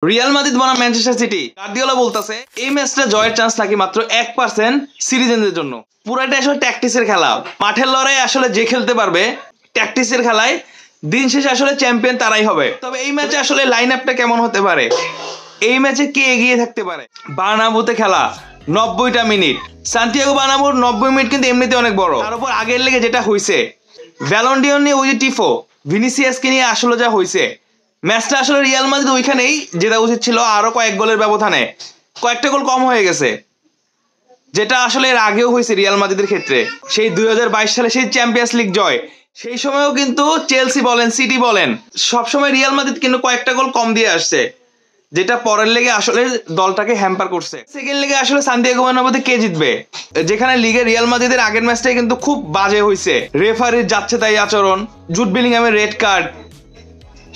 Real Madrid বনাম Manchester city. Guardiola বলতেছে এই ম্যাচটা জয়ের চান্স নাকি মাত্র 1% সিটিজেনদের জন্য। পুরাটা আসলে ট্যাকটিক্সের খেলা। মাঠের লড়াই আসলে যে খেলতে পারবে, ট্যাকটিক্সের খেলায় দিন শেষে আসলে চ্যাম্পিয়ন তারাই হবে। তবে এই ম্যাচে আসলে লাইন আপটা কেমন হতে পারে, এই ম্যাচে কে এগিয়ে থাকতে পারে? বার্নাব্যুতে খেলা 90টা মিনিট, সান্তিয়াগো বার্নাব্যুর 90 মিনিট কিন্তু এমনিতে অনেক বড়। তার উপর আগের লেগে যেটা হয়েছে, ব্যালন ডিওর নিয়ে ওই যে টিফো ভিনিসিয়াসকে নিয়ে আসলে যা হয়েছে, ম্যাচটা আসলে রিয়াল মাদ্রিদ ওইখানেই জেতা উচিত ছিল। আরো কয়েক গোলের ব্যবধানে কয়েকটা গোল কম হয়ে গেছে, যেটা আসলে এর আগেও হয়েছে রিয়াল মাদ্রিদের ক্ষেত্রে। সেই 2022 সালে সেই চ্যাম্পিয়ন্স লিগ জয়, সেই সময়ও কিন্তু চেলসি বলেন সিটি বলেন সবসময় রিয়াল মাদ্রিদ কিন্তু কয়েকটা গোল কম দিয়ে আসছে, যেটা পরের লেগে আসলে দলটাকে হ্যাম্পার করছে। সেকেন্ড লেগে আসলে সান্তিয়াগো বার্নাব্যুতে কে জিতবে, যেখানে লিগে রিয়াল মাদ্রিদের আগের ম্যাচটাই কিন্তু খুব বাজে হয়েছে, রেফারির যাচ্ছে তাই আচরণ, জুড বেলিংহামের রেড কার্ড,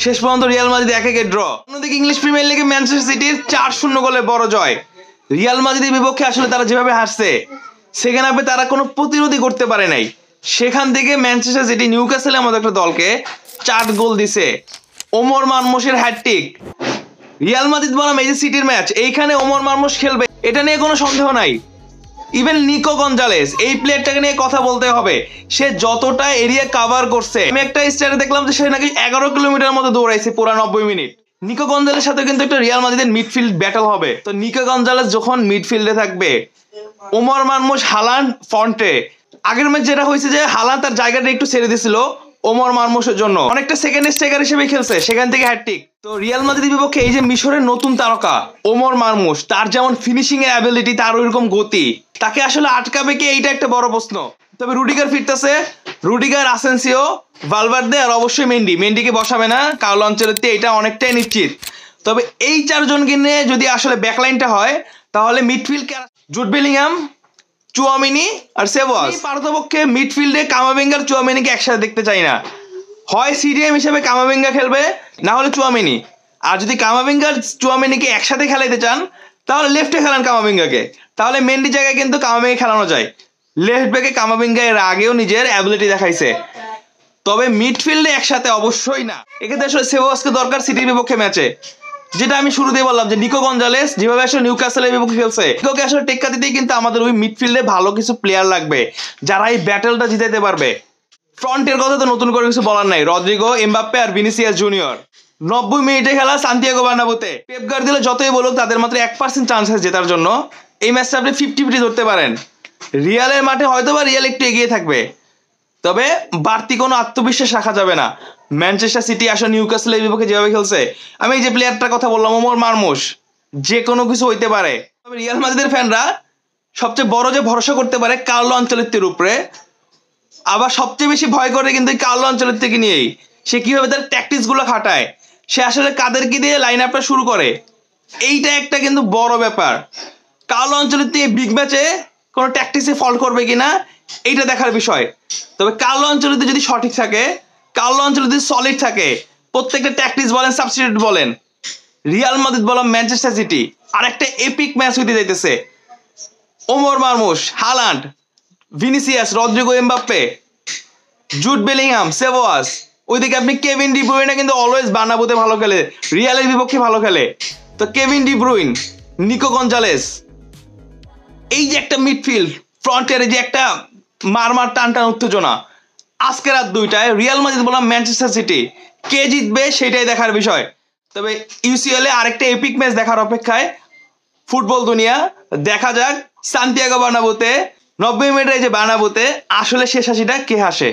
শেষ পর্যন্ত রিয়াল মাদ্রিদ 1-1 ড্র। অন্যদিকে ইংলিশ প্রিমিয়ার লিগে ম্যানচেস্টার সিটির 4-0 গোলে বড় জয়। রিয়াল মাদ্রিদের বিপক্ষে আসলে তারা যেভাবে হারছে, সেখানে তারা কোনো প্রতিরোধই করতে পারে নাই। সেখান থেকে ম্যানচেস্টার সিটি নিউক্যাসলের মতো একটা দলকে 4 গোল দিছে। ওমর মারমুশের হ্যাটট্রিক। রিয়াল মাদ্রিদ বনাম এই যে সিটির ম্যাচ, এইখানে ওমর মারমুশ খেলবে এটা নিয়ে কোনো সন্দেহ নাই। ইভেন নিকো গঞ্জালেস এই প্লেয়ারটাকে নিয়ে কথা বলতে হবে, সে যতটা এরিয়া কভার করছে। আমি একটা স্ট্যাটে দেখলাম যে সে নাকি 11 কিলোমিটার মতো দৌড়াইছে পুরো 90 মিনিট। নিকো গঞ্জালেসের সাথে কিন্তু একটা রিয়াল মাদ্রিদের মিডফিল্ড ব্যাটল হবে। তো নিকো গঞ্জালেস যখন মিডফিল্ডে থাকবে, ওমর মারমুশ হালান্ড ফ্রন্টে। আগের ম্যাচ যেটা হয়েছে যে হালান্ড তার জায়গাটা একটু ছেড়ে দিছিল ওমর মারমুশের জন্য, অনেকটা সেকেন্ড স্ট্রাইকার হিসেবে খেলছে, সেখান থেকে হ্যাটট্রিক। তো রিয়াল মাদ্রিদের বিপক্ষে এই যে মিশরের নতুন তারকা ওমর মারমুশ, তার যেমন ফিনিশিং এর অ্যাবিলিটি, তার ওইরকম গতি, তাকে আসলে আটকাবে কি, এইটা একটা বড় প্রশ্ন। তবে রুডিগার ফিরতেছে, রুডিগার, আসেনসিও, ভালভার্দে আর অবশ্যই মেন্ডিকে বসাবে না কার্লো আনচেলত্তি, এটা অনেকটাই নিশ্চিত। তবে এই চারজনকে নিয়ে যদি আসলে ব্যাকলাইনটা হয়, তাহলে মিডফিল্ড জুড বেলিংহাম, চুয়ামিনি আর সেবাস। পারতপক্ষে মিডফিল্ডে কামাভিঙ্গা আর চুয়ামিনিকে একসাথে দেখতে চাই না। হয় সিডিএম হিসেবে কামাভিঙ্গা খেলবে, না হলে চুয়ামিনি। আর যদি কামাভিঙ্গা আর চুয়ামিনিকে একসাথে খেলাইতে চান, তাহলে লেফটে খেলান কামাভিঙ্গাকে, তাহলে মেন্ডি জায়গায় কিন্তু কামাভিঙ্গা খেলানো যায়। লেফট ব্যাকে কামাভিঙ্গা এর আগেও নিজের অ্যাবিলিটি দেখাইছে, তবে মিডফিল্ডে একসাথে অবশ্যই না। এক্ষেত্রে আসলে সেবাসকে দরকার সিটির বিপক্ষে ম্যাচে। যেটা আমি শুরুতেই বললাম যে নিকো গঞ্জালেস যেভাবে আসলে নিউক্যাসলের বিপক্ষে খেলছে, নিকোকে আসলে টেক্কা দিতেই কিন্তু আমাদের ওই মিডফিল্ডে ভালো কিছু প্লেয়ার লাগবে যারা এই ব্যাটেলটা জিতাতে পারবে। ফ্রন্টের কথা তো নতুন করে কিছু বলার নাই, রদ্রিগো, এমবাপ্পে আর ভিনিসিয়াস জুনিয়র। 90 মিনিটে খেলা সান্তিয়াগো বার্নাব্যুতে। পেপ গার্দিওলা যতই বলুক তাদের মাত্র 1% চান্স আছে জেতার জন্য। এই ম্যাচটা আপনি 50-50 ধরতে পারেন। রিয়ালের মাঠে হয়তো বা রিয়াল একটু এগিয়ে থাকবে, তবে বাড়তি কোনো আত্মবিশ্বাস রাখা যাবে না। ম্যানচেস্টার সিটি আসলে নিউক্যাসলের বিপক্ষে যেভাবে খেলছে, আমি এই যে প্লেয়ারটার কথা বললাম ওমর মারমুশ, যে কোনো কিছু হইতে পারে। তবে রিয়াল মাদ্রিদের ফ্যানরা সবচেয়ে বড় যে ভরসা করতে পারে কার্লো আনচেলত্তির উপরে, আবার সবচেয়ে বেশি ভয় করে কিন্তু কার্লো আনচেলত্তিকে নিয়েই। সে কিভাবে তার ট্যাকটিক্স গুলো খাটায়, সে আসলে কাদেরকে দিয়ে লাইন আপটা শুরু করে, এইটা একটা কিন্তু বড় ব্যাপার। কার্লো আনচেলত্তি এই বিগ ম্যাচে কোনো ট্যাকটিক্সে ফল্ট করবে কিনা, এইটা দেখার বিষয়। তবে কার্লো আনচেলত্তি যদি সঠিক থাকে, কার্লো আনচেলত্তি সলিড থাকে, প্রত্যেকটা ট্যাকটিক্স বলেন, সাবস্টিটিউট বলেন, রিয়াল মাদ্রিদ বলেন, ম্যানচেস্টার সিটি আর একটা এপিক ম্যাচ হইতে যাইতেছে। Omar Marmoush, Haaland, Vinicius, Rodrygo, Mbappe, Jude Bellingham, সেবাস। ওইদিকে আপনি কেভিন ডি ব্রুইনে কিন্তু অলওয়েজ বার্নাব্যুতে ভালো খেলে, রিয়ালের বিপক্ষে ভালো খেলে। তো Kevin De Bruyne, Nico Gonzalez, এই যে একটা মিডফিল্ড ফ্রন্টের যে একটা মারমার টান উত্তেজনা, আজকে রাত 2টায় রিয়াল মাদ্রিদ বললাম ম্যানচেস্টার সিটি, কে জিতবে সেটাই দেখার বিষয়। তবে ইউসিএল এ আরেকটা এপিক ম্যাচ দেখার অপেক্ষায় ফুটবল দুনিয়া। দেখা যাক সান্তিয়াগো বার্নাব্যুতে 90 মিনিটের যে বার্নাব্যুতে আসলে শেষ হাসিটা কে হাসে।